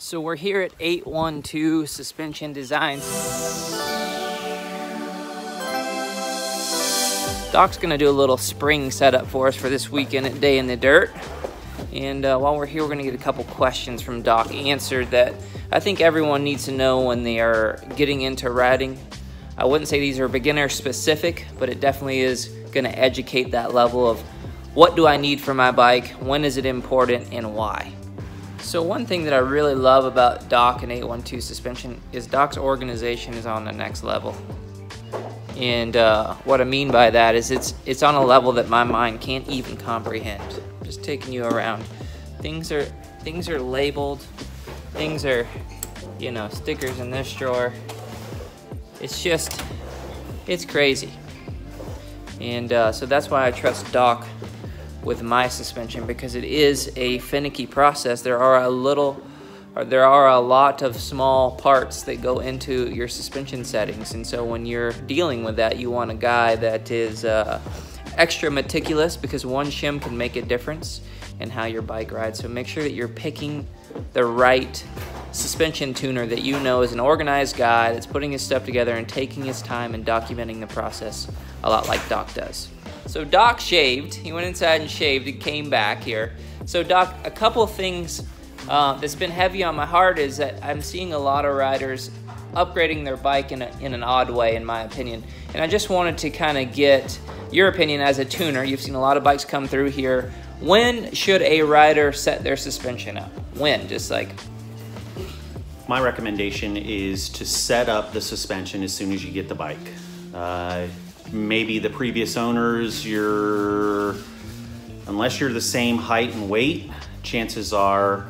So we're here at 812 Suspension Designs. Doc's gonna do a little spring setup for us for this weekend at Day in the Dirt. And while we're here, we're gonna get a couple questions from Doc answered that I think everyone needs to know when they are getting into riding. I wouldn't say these are beginner specific, but it definitely is gonna educate that level of what do I need for my bike, when is it important, and why. So one thing that I really love about Doc and 812 Suspension is Doc's organization is on the next level. And what I mean by that is it's on a level that my mind can't even comprehend. Just taking you around. Things are labeled. Things are, you know, stickers in this drawer. It's crazy. And so that's why I trust Doc with my suspension, because it is a finicky process. There are a lot of small parts that go into your suspension settings, and so when you're dealing with that, you want a guy that is extra meticulous, because one shim can make a difference in how your bike rides. So make sure that you're picking the right suspension tuner that you know is an organized guy that's putting his stuff together and taking his time and documenting the process a lot like Doc does. So Doc shaved, he went inside and shaved and came back here. So Doc, a couple of things that's been heavy on my heart is that I'm seeing a lot of riders upgrading their bike in an odd way, in my opinion. And I just wanted to kind of get your opinion as a tuner. You've seen a lot of bikes come through here. When should a rider set their suspension up? When? Just like... My recommendation is to set up the suspension as soon as you get the bike. Maybe the previous owners, unless you're the same height and weight, chances are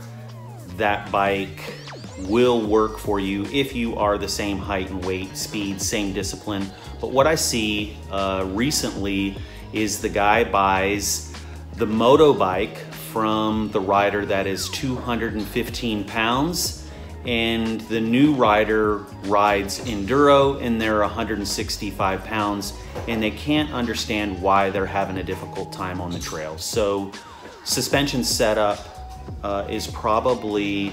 that bike will work for you if you are the same height and weight, speed, same discipline. But what I see recently is the guy buys the moto bike from the rider that is 215 pounds, and the new rider rides enduro and they're 165 pounds, and they can't understand why they're having a difficult time on the trail. So suspension setup is probably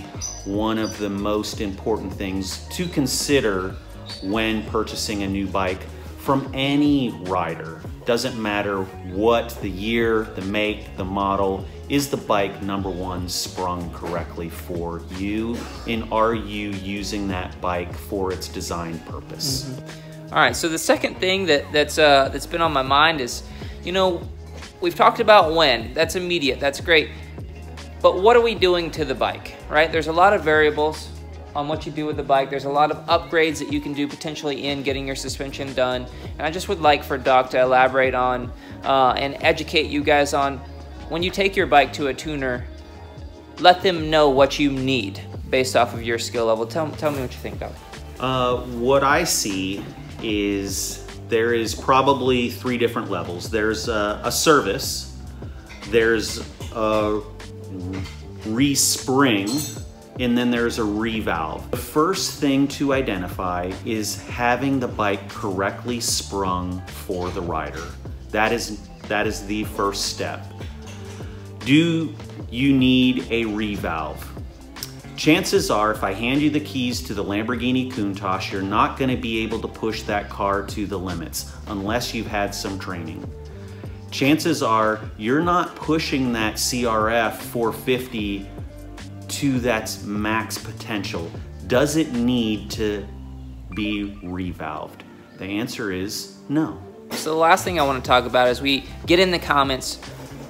one of the most important things to consider when purchasing a new bike from any rider. Doesn't matter what the year, the make, the model. Is the bike, number one, sprung correctly for you? And are you using that bike for its design purpose? All right, so the second thing that's been on my mind is, you know, we've talked about when. That's immediate, that's great. But what are we doing to the bike, right? There's a lot of variables on what you do with the bike. There's a lot of upgrades that you can do potentially in getting your suspension done. And I just would like for Doc to elaborate on and educate you guys on, when you take your bike to a tuner, let them know what you need based off of your skill level. Tell me what you think, Doc. What I see is there is probably 3 different levels. There's a service, there's a re-spring, and then there's a revalve. The first thing to identify is having the bike correctly sprung for the rider. That is the first step. Do you need a revalve? Chances are, if I hand you the keys to the Lamborghini Countach, you're not going to be able to push that car to the limits unless you've had some training. Chances are you're not pushing that CRF 450 to that max potential. Does it need to be revalved? The answer is no. So the last thing I want to talk about is we get in the comments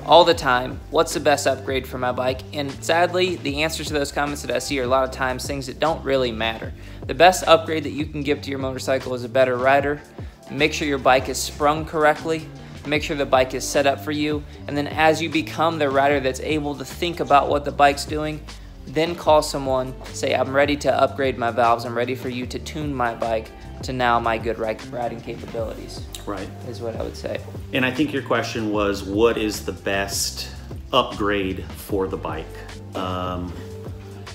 all the time, what's the best upgrade for my bike? And sadly, the answers to those comments that I see are a lot of times things that don't really matter. The best upgrade that you can give to your motorcycle is a better rider. Make sure your bike is sprung correctly. Make sure the bike is set up for you. And then as you become the rider that's able to think about what the bike's doing, then call someone, say, I'm ready to upgrade my valves. I'm ready for you to tune my bike to now my good riding capabilities. Right. Is what I would say. And I think your question was, what is the best upgrade for the bike?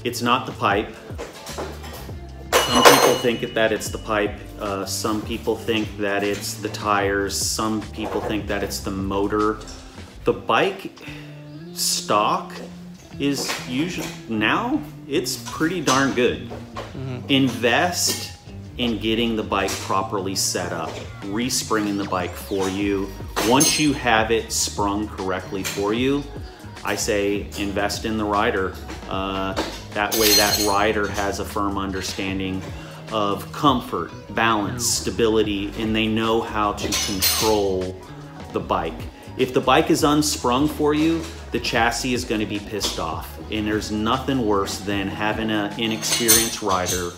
It's not the pipe. Some people think that it's the pipe. Some people think that it's the tires. Some people think that it's the motor. The bike stock is usually, now it's pretty darn good. Invest in getting the bike properly set up, respringing the bike for you. Once you have it sprung correctly for you, I say invest in the rider. That way that rider has a firm understanding of comfort, balance, stability, and they know how to control the bike. If the bike is unsprung for you, the chassis is going to be pissed off. And there's nothing worse than having an inexperienced rider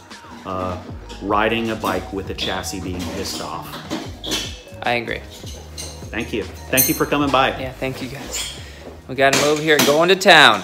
riding a bike with a chassis being pissed off. I agree. Thank you. Thank you for coming by. Yeah, thank you guys. We got to move here, going to town.